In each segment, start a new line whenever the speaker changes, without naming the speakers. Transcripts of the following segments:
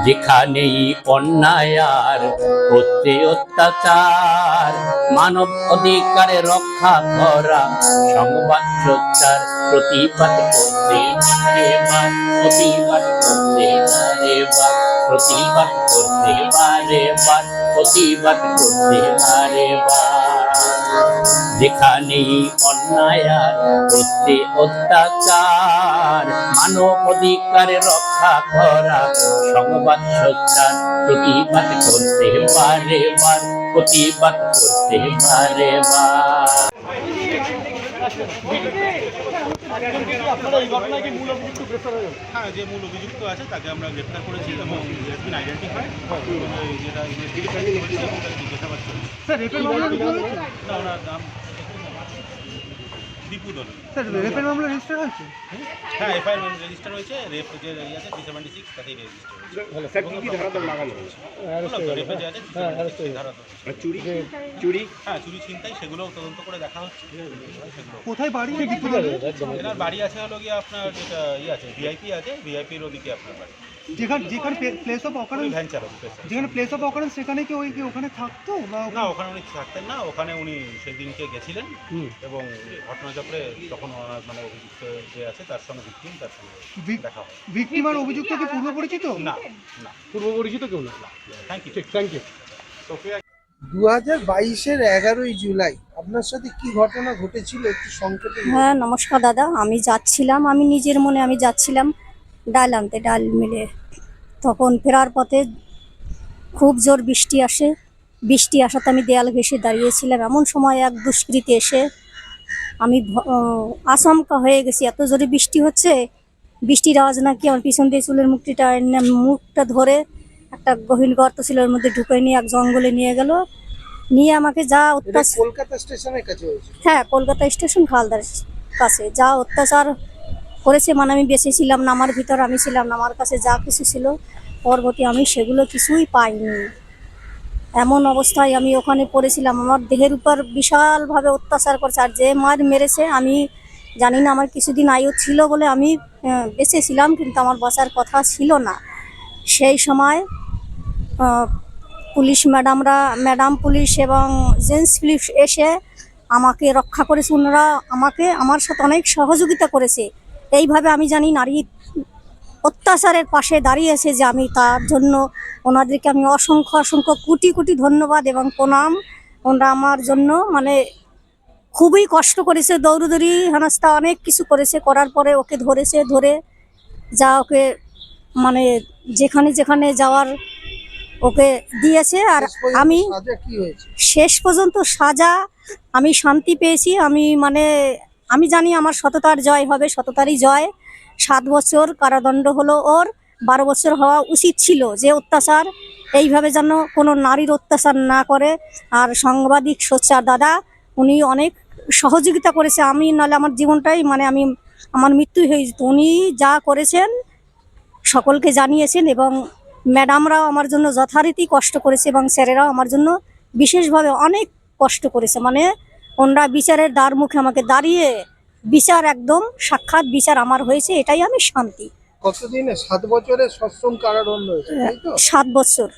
যেখানেই অন্যায় আর হচ্ছে অত্যাচার, মানব অধিকারে রক্ষা করা, সংবাদ সোচ্চার প্রতিবাদ করতে বারেবার, প্রতিবাদ করতে বারেবার, প্রতিবাদ করতে বারেবার, প্রতিবাদ করতে বারেবার। যেখানেই অন্যায় আর হচ্ছে অত্যাচার, মানব অধিকারে রক্ষা করা, সংবাদ সোচ্চার প্রতিবাদ করতে বারেবার, প্রতিবাদ করতে বারেবার।
হ্যাঁ, যে মূল অভিযুক্ত আছে তাকে আমরা গ্রেপ্তার করেছি এবং আইডেন্টিফাই যেটা ইনভেস্টিগেশন করেছি এবং তাকে জিজ্ঞাসাবাদ চলছে। না, ওনার নাম দীপু দল।
স্যার রেপের মামলা রেজিস্টার হয়েছে?
হ্যাঁ, এফআইআর রেজিস্টার হয়েছে। রেপ যে আছে 376 তাতেই রেজিস্টার হয়েছে।
স্যার কি ধারা লাগানো হয়েছে?
রেপে যে আছে 376 ধারা।
চুরি চুরি
হ্যাঁ, চুরি ছিনতাই সেগুলো তদন্ত করে দেখা হচ্ছে। সেগুলো
কোথায় বাড়ি দীপু দলের?
এনার বাড়ি আছে হলো গিয়ে আপনার যেটা আছে ভিআইপি আছে, ভিআইপির ওদিকে আপনার বাড়ি।
যেখানে প্লেস অফ অকারেন্স,
ভ্যান চালক
যেখানে প্লেস অফ অকারেন্স সেখানে কি ওই ওখানে থাকতো বা
না, ওখানে উনি থাকতেন না। ওখানে উনি সেদিনকে গেছিলেন এবং ঘটনাচক্রে তখন ওনার মানে অভিযুক্ত যে আছে তার সঙ্গে তার সঙ্গে দেখা হয়।
ভিকটিম আর অভিযুক্ত কি পূর্ব পরিচিত?
না না,
পূর্ব পরিচিত কেউ না।
Thank you.
ঠিক, থ্যাংক ইউ।
2022-এর 11ই জুলাই আপনার সাথে কি ঘটনা ঘটেছিল একটু সংক্ষেপে?
হ্যাঁ নমস্কার দাদা, আমি যাচ্ছিলাম, আমি নিজের মনে আমি যাচ্ছিলাম ডাল আনতে, ডাল মিলে। তখন ফেরার পথে খুব জোর বৃষ্টি আসে, বৃষ্টি আসাতে আমি দেয়াল ঘেঁষে দাঁড়িয়েছিলাম। এমন সময় এক দুষ্কৃতী এসে আমি আচমকা হয়ে গেছি, এত জোরে বৃষ্টি হচ্ছে, বৃষ্টির আওয়াজ নাকি আমার পিছন দিয়ে চুলের মুখটা ধরে একটা গহীন গর্ত ছিল ওর মধ্যে ঢুকে নিয়ে এক জঙ্গলে নিয়ে গেল। নিয়ে আমাকে যা অত্যাচার,
কলকাতা স্টেশনের কাছে হয়েছে?
হ্যাঁ কলকাতা স্টেশন খালদার কাছে, যা অত্যাচার করেছে, মানে আমি বেঁচে ছিলাম না, আমার ভিতর আমি ছিলাম না, আমার কাছে যা কিছু ছিল পরবর্তী আমি সেগুলো কিছুই পাইনি। এমন অবস্থায় আমি ওখানে পড়েছিলাম, আমার দেহের উপর বিশালভাবে অত্যাচার করছে। আর যে মার মেরেছে আমি জানি না, আমার কিছুদিন আয়ু ছিল বলে আমি বেঁচে ছিলাম, কিন্তু আমার বাঁচার কথা ছিল না। সেই সময় পুলিশ ম্যাডাম পুলিশ এবং জেন্টস পুলিশ এসে আমাকে রক্ষা করেছে। ওনারা আমার সাথে অনেক সহযোগিতা করেছে। এইভাবে আমি জানি নারী অত্যাচারের পাশে দাঁড়িয়েছে, যে আমি তার জন্য ওনাদেরকে আমি অসংখ্য কোটি কোটি ধন্যবাদ এবং প্রণাম। ওনারা আমার জন্য মানে খুবই কষ্ট করেছে, দৌড়দৌড়ি হেনস্থা অনেক কিছু করেছে। করার পরে ওকে ধরেছে, ধরে যা ওকে মানে যেখানে যেখানে যাওয়ার ওকে দিয়েছে। আর আমি শেষ পর্যন্ত সাজা আমি শান্তি পেয়েছি। আমি জানি আমার সততার জয় হবে, সততারই জয়। 7 বছর কারাদণ্ড হলো ওর, 12 বছর হওয়া উচিত ছিল। যে অত্যাচার এইভাবে যেন কোনো নারীর অত্যাচার না করে। আর সাংবাদিক সোচ্চার দাদা উনি অনেক সহযোগিতা করেছে, আমি নাহলে আমার জীবনটাই আমার মৃত্যুই হয়ে যেত। উনি যা করেছেন সকলকে জানিয়েছেন এবং ম্যাডামরাও আমার জন্য যথারীতি কষ্ট করেছে এবং স্যারেরাও আমার জন্য বিশেষভাবে অনেক কষ্ট করেছে। ওনারা বিচারের দ্বার মুখে আমাকে দাঁড়িয়ে বিচার, একদম সাক্ষাৎ বিচার আমার হয়েছে, এটাই আমি শান্তি।
কতদিনে? 7 বছরের সশ্রম কারাদণ্ড হয়েছে, তাই তো?
7 বছর।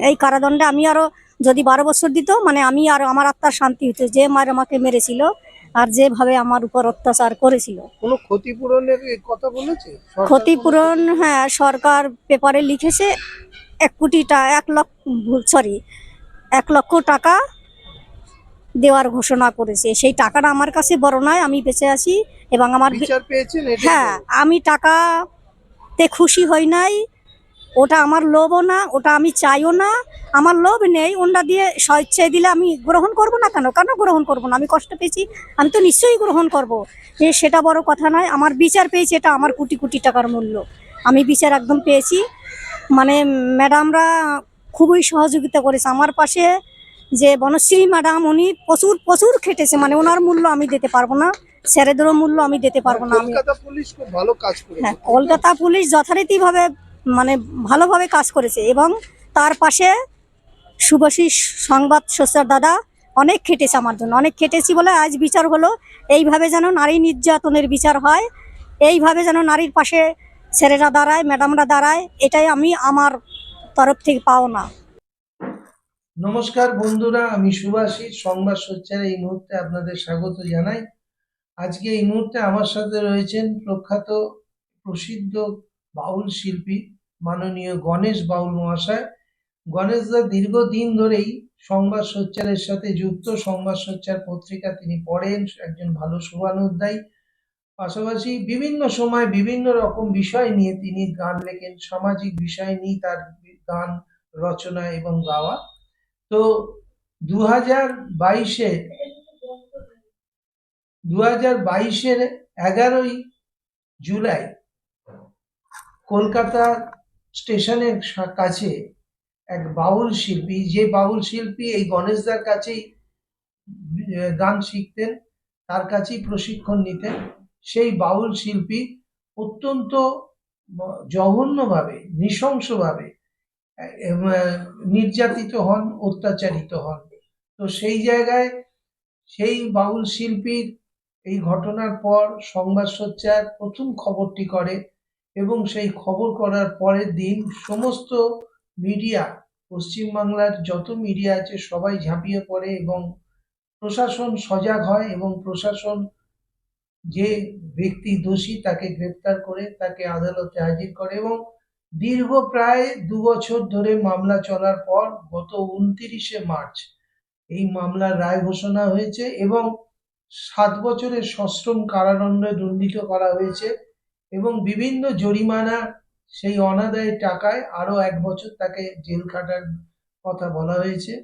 এই কারাদণ্ডে আমি আরো যদি 12 বছর দিত, আমি আর আমার আত্মার শান্তি হতো। যে মার আমাকে মেরেছিল আর যেভাবে আমার উপর অত্যাচার করেছিল।
কোনো ক্ষতিপূরণের কথা বলেছে?
ক্ষতিপূরণ, হ্যাঁ সরকার পেপারে লিখেছে 1 লক্ষ টাকা দেওয়ার ঘোষণা করেছে। সেই টাকাটা আমার কাছে বড় নয়, আমি বেঁচে আছি এবং আমার
বিচার পেয়েছেন।
হ্যাঁ, আমি টাকাতে খুশি হই নাই, ওটা আমার লোভও না, ওটা আমি চাইও না, আমার লোভ নেই। ওটা দিয়ে স্বেচ্ছায় দিলে আমি গ্রহণ করব না। কেন গ্রহণ করব না? আমি কষ্ট পেয়েছি, আমি তো নিশ্চয়ই গ্রহণ করব। সেটা বড় কথা নয়, আমার বিচার পেয়েছি, এটা আমার কোটি কোটি টাকার মূল্য। আমি বিচার একদম পেয়েছি। ম্যাডামরা খুবই সহযোগিতা করেছে আমার পাশে। যে বনশ্রী ম্যাডাম, উনি প্রচুর খেটেছে, ওনার মূল্য আমি দিতে পারবো না, স্যারেদেরও মূল্য আমি দিতে পারবো না।
কলকাতা পুলিশ খুব ভালো কাজ করেছে।
হ্যাঁ, কলকাতা পুলিশ যথারীতিভাবে ভালোভাবে কাজ করেছে এবং তার পাশে শুভাশিস সংবাদ সোচ্চার দাদা অনেক খেটেছে আমার জন্য, অনেক খেটেছি বলে আজ বিচার হলো। এইভাবে যেন নারী নির্যাতনের বিচার হয়, এইভাবে যেন নারীর পাশে স্যারেরা দাঁড়ায়, ম্যাডামরা দাঁড়ায়, এটাই আমি আমার তরফ থেকে পাওনা।
নমস্কার বন্ধুরা, আমি সুভাষিস সংবাদ সোচ্চারে এই মুহূর্তে আপনাদের স্বাগত জানাই। আজকে এই মুহূর্তে আমার সাথে রয়েছেন প্রখ্যাত প্রসিদ্ধ বাউল শিল্পী মাননীয় গণেশ বাউল মহাশয়। গণেশদা দীর্ঘদিন ধরেই সংবাদ সোচ্চারের সাথে যুক্ত। সংবাদ সোচ্চার পত্রিকা তিনি পড়েন, একজন ভালো শুভানুধ্যায়ী। পাশাপাশি বিভিন্ন সময় বিভিন্ন রকম বিষয় নিয়ে তিনি গান লেখেন, সামাজিক বিষয় নিয়ে তার গান রচনা এবং গাওয়া। তো 2022-এ 11ই জুলাই কলকাতা স্টেশনের কাছে এক বাউল শিল্পী, যে বাউল শিল্পী এই গণেশদার কাছেই গান শিখতেন, তার কাছেই প্রশিক্ষণ নিতেন, সেই বাউল শিল্পী অত্যন্ত জঘন্যভাবে, নৃশংসভাবে নির্যাতিত হন, অত্যাচারিত হন। তো সেই জায়গায় সেই বাউল শিল্পীর এই ঘটনার পর সংবাদ সোচ্চার প্রথম খবরটি করে এবং সেই খবর করার পরের দিন সমস্ত মিডিয়া, পশ্চিমবাংলার যত মিডিয়া আছে সবাই ঝাঁপিয়ে পড়ে এবং প্রশাসন সজাগ হয় এবং প্রশাসন যে ব্যক্তি দোষী তাকে গ্রেপ্তার করে তাকে আদালতে হাজির করে এবং দীর্ঘ প্রায় 2 বছর ধরে মামলা চলার পর গত 29শে মার্চ এই মামলার রায় ঘোষণা হয়েছে এবং 7 বছরের সশ্রম কারাদণ্ডে দণ্ডিত করা হয়েছে এবং বিভিন্ন জরিমানা, সেই অনাদায়ী টাকায় আরো 1 বছর তাকে জেল খাটার কথা বলা হয়েছে।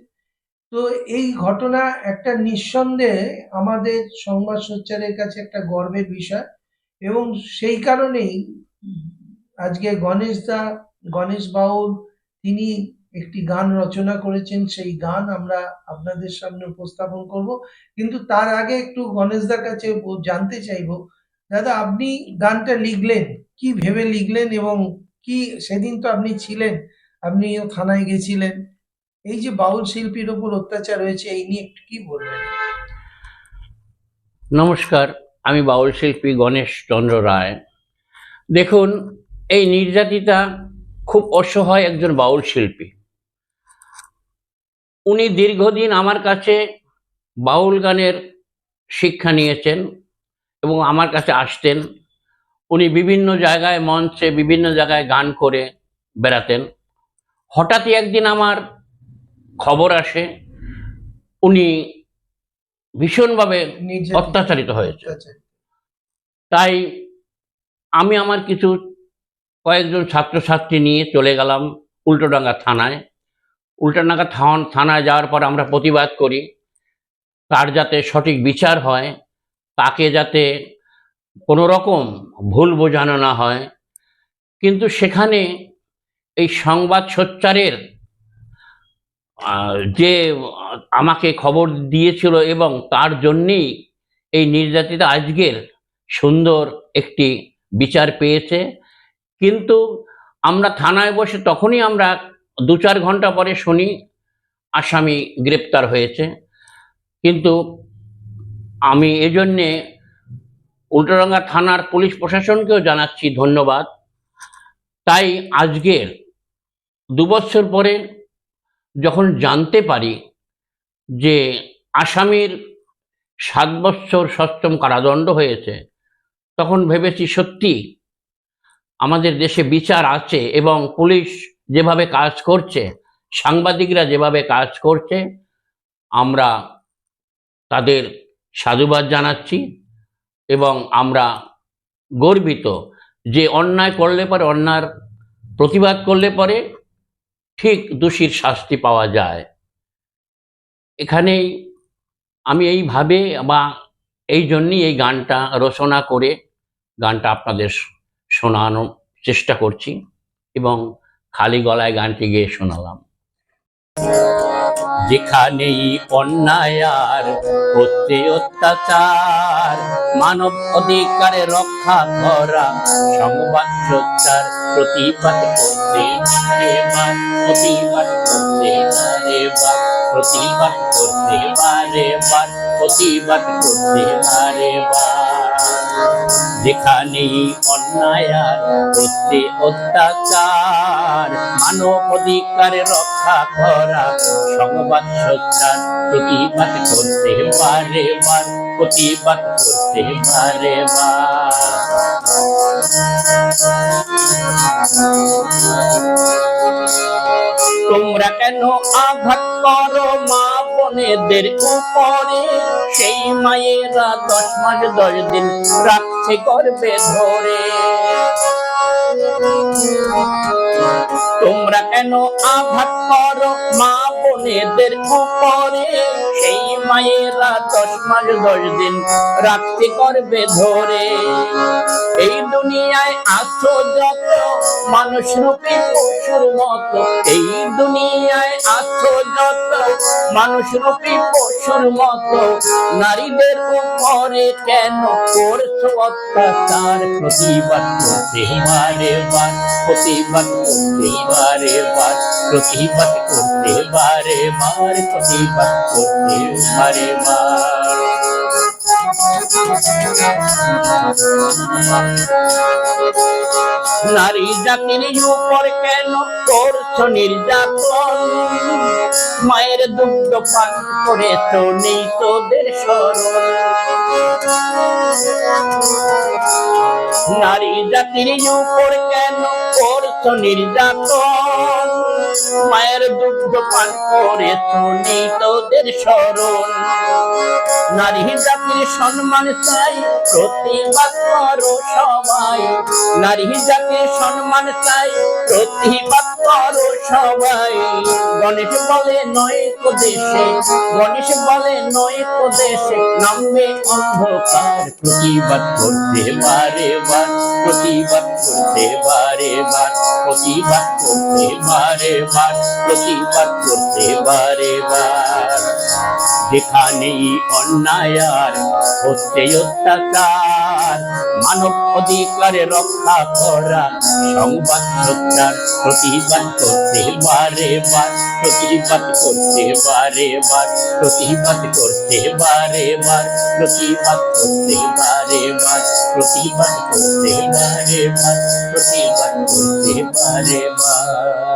তো এই ঘটনা একটা নিঃসন্দেহে আমাদের সংবাদ সোচ্চারের কাছে একটা গর্বের বিষয় এবং সেই কারণেই আজকে গণেশ বাউল তিনি একটি গান রচনা করেছেন, সেই গান আমরা আপনাদের সামনে উপস্থাপন করব। কিন্তু তার আগে একটু গণেশদার কাছে জানতে চাইবো, দাদা আপনি গানটা লিখলেন কি ভেবে লিখলেন এবং কি সেদিন তো আপনি ছিলেন, আপনিও থানায় গেছিলেন, এই যে বাউল শিল্পীর ওপর অত্যাচার হয়েছে এই নিয়ে একটু কি বলবেন?
নমস্কার, আমি বাউল শিল্পী গণেশ চন্দ্র রায়। দেখুন, এই নির্যাতিতা খুব অসহায় একজন বাউল শিল্পী। উনি দীর্ঘদিন আমার কাছে বাউল গানের শিক্ষা নিয়েছেন এবং আমার কাছে আসতেন। উনি বিভিন্ন জায়গায় মঞ্চে বিভিন্ন জায়গায় গান করে বেড়াতেন। হঠাৎই একদিন আমার খবর আসে উনি ভীষণভাবে অত্যাচারিত হয়েছে। তাই আমি আমার কয়েকজন ছাত্রছাত্রী নিয়ে চলে গেলাম উল্টোডাঙ্গা থানায়। উল্টোডাঙ্গা থানায় যাওয়ার পর আমরা প্রতিবাদ করি তার যাতে সঠিক বিচার হয়, তাকে যাতে কোনো রকম ভুল বোঝানো না হয়। কিন্তু সেখানে এই সংবাদ সোচ্চারের যে আমাকে খবর দিয়েছিল এবং তার জন্যেই এই নির্যাতিতা আজকের সুন্দর একটি বিচার পেয়েছে। কিন্তু আমরা থানায় বসে তখনই আমরা 2-4 ঘন্টা পরে শুনি আসামি গ্রেপ্তার হয়েছে। কিন্তু আমি এজন্যে উল্টোডাঙ্গা থানার পুলিশ প্রশাসনকেও জানাচ্ছি ধন্যবাদ। তাই আজকের 2 বছর পরে যখন জানতে পারি যে আসামির 7 বছর সশ্রম কারাদণ্ড হয়েছে, তখন ভেবেছি সত্যি আমাদের দেশে বিচার আছে এবং পুলিশ যেভাবে কাজ করছে, সাংবাদিকরা যেভাবে কাজ করছে, আমরা তাদের সাধুবাদ জানাচ্ছি এবং আমরা গর্বিত যে অন্যায় করলে পরে, অন্যায়ের প্রতিবাদ করলে পরে ঠিক দোষীর শাস্তি পাওয়া যায়। এখানেই আমি এইভাবে বা এই জন্যই এই গানটা রচনা করে গানটা আপনাদের শোনানোর চেষ্টা করছি এবং খালি গলায় গানটি গেয়ে শোনালাম। যেখানেই অন্যায় আর হচ্ছে অত্যাচার, মানব অধিকারে রক্ষা করা সংবাদ সোচ্চার প্রতিবাদ করতে এবার, প্রতিবাদ করতে এবার, প্রতিবাদ করতে এবার, প্রতিবাদ করতে এবার। যেখানেই অন্যায় আর হচ্ছে অত্যাচার, মানব অধিকার রক্ষা করা সংবাদ সোচ্চার প্রতিবাদ করতে বারে বার, প্রতিবাদ করতে বারে বার। তোমরা কেন আঘাত করো মা বোনেদের উপরে, সেই মায়েরা 10 মাস 10 দিন রাখছে গর্ভে ধরে। তোমরা কেন আঘাত করো মা বোনেদের উপরে, সেই মায়েরা 10 মাস 10 দিন রাখছে গর্ভে ধরে। এই দুনিয়ায় আছো যত মানুষ রূপী পশুর মতো, এই দুনিয়ায় আছো যত মানুষ রূপী পশুর মতো, নারীদের উপরে কেন করছো অত্যাচার? প্রতিবাদ করতে বারে বার, প্রতিবাদ করতে বারে বার, প্রতিবাদ করতে বারে বার, প্রতিবাদ করতে বারে বার। নারী জাতির উপর কেন করছো নির্যাতন? মায়ের দুগ্ধ পান করেছো, নেই তোদের স্মরণ। নারী জাতির উপর কেন করছো নির্যাতন? মায়ের দুগ্ধ পান করেছো, নেই তোদের স্মরণ। নারী জাতির সম্মান চাই, প্রতিবাদ করো সবাই। নারী জাতির সম্মান চাই, প্রতিবাদ করো সবাই। গণেশ বলে নয় কো দেশে, গণেশ বলে নয় কো দেশে নামবে অন্ধকার। প্রতিবাদ করতে বারে বার, প্রতিবাদ করতে বারে বার, প্রতিবাদ করতে বারে বার, প্রতিবাদ করতে বারে বার। যেখানেই অন্যায় আর হচ্ছে অত্যাচার, মানব অধিকার রক্ষা করা সংবাদ সোচ্চার প্রতিবাদ করতে বারে বার, প্রতিবাদ করতে বারে বার, প্রতিবাদ করতে বারে বার, প্রতিবাদ করতে বারে বার, প্রতিবাদ করতে বারে বার, প্রতিবাদ করতে বারে বার।